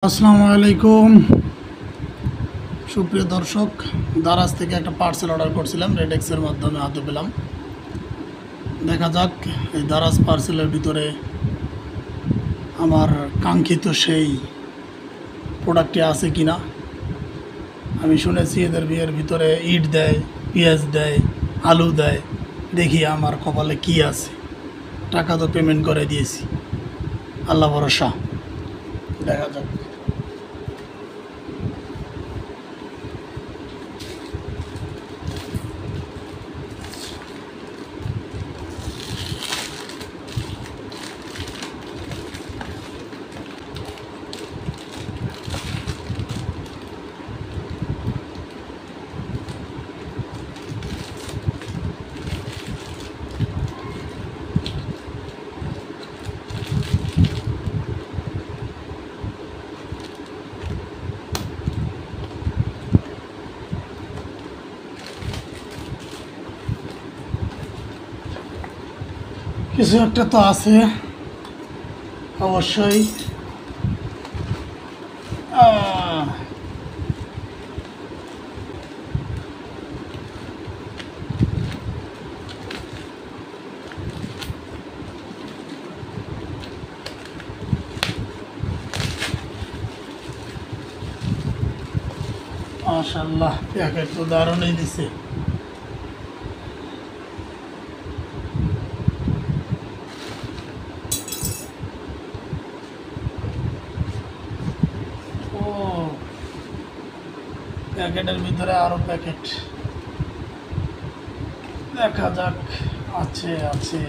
আসসালামু আলাইকুম সুপ্রিয় দর্শক, দারাজ থেকে একটা পার্সেল অর্ডার করছিলাম, রেডেক্সের মাধ্যমে হাতে পেলাম। দেখা যাক এই দারাজ পার্সেলের ভিতরে আমার কাঙ্ক্ষিত সেই প্রোডাক্টটি আছে কিনা। আমি শুনেছি এদের বিয়ের ভিতরে ইট দেয়, পেঁয়াজ দেয়, আলু দেয়। দেখি আমার কপালে কি আছে। টাকা তো পেমেন্ট করে দিয়েছি, আল্লাহ ভরসা, দেখা যাক। কিছু একটা তো আছে অবশ্যই। মাশাআল্লাহ, প্যাকেট তো দারুণই দিছে। ও, প্যাকেটের ভিতরে আরো প্যাকেট, দেখা যাক। আছে আছে,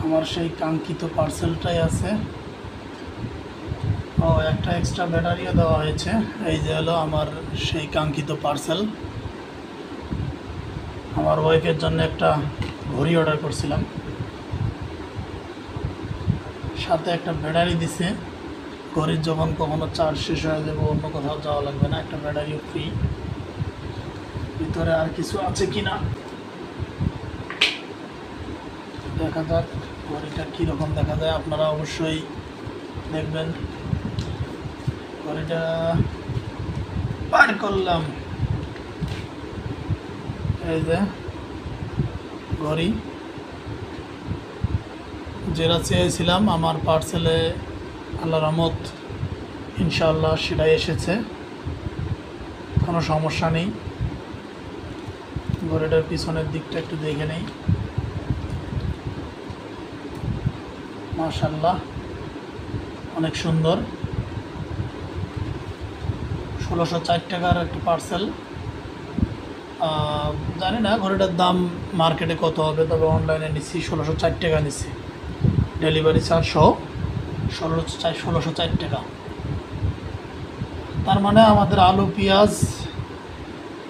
আমার সেই কাঙ্ক্ষিত পার্সেলটাই আছে। ও, একটা এক্সট্রা ব্যাটারিও দেওয়া হয়েছে। এই যে হলো আমার সেই কাঙ্ক্ষিত পার্সেল। আমার ওয়াইফের জন্য একটা ঘড়ি অর্ডার করছিলাম, সাথে একটা ব্যাটারি দিছে। ঘড়ির যখন কখনো চার্জ শেষ হয়ে যাবে, অন্য কোথাও যাওয়া লাগবে না, একটা ব্যাটারিও ফ্রি। ভিতরে আর কিছু আছে কিনা দেখা যাক। ঘড়িটা কীরকম দেখা যায় আপনারা অবশ্যই দেখবেন। ঘড়িটা পার করলাম, এই যে ঘড়ি, যেটা চেয়েছিলাম আমার পার্সেলে আল্লাহ রহমত ইনশাআল্লাহ সেটাই এসেছে, কোনো সমস্যা নেই। ঘড়িটার পিছনের দিকটা একটু দেখে নেই। মাশাআল্লাহ, অনেক সুন্দর। 1604 টাকার একটা পার্সেল। জানি না ঘড়িটার দাম মার্কেটে কত হবে, তবে অনলাইনে নিচ্ছি 1604 টাকা নিচ্ছি, ডেলিভারি চার্জ সহ 1604 টাকা। তার মানে আমাদের আলু, পেঁয়াজ,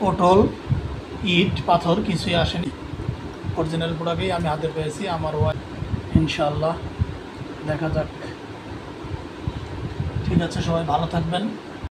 পটল, ইট, পাথর কিছুই আসেনি। অরিজিনাল প্রোডাক্টই আমি হাতে পেয়েছি আমার ওয়াইফ। ইনশাআল্লাহ দেখা যাক। ঠিক আছে, সবাই ভালো থাকবেন।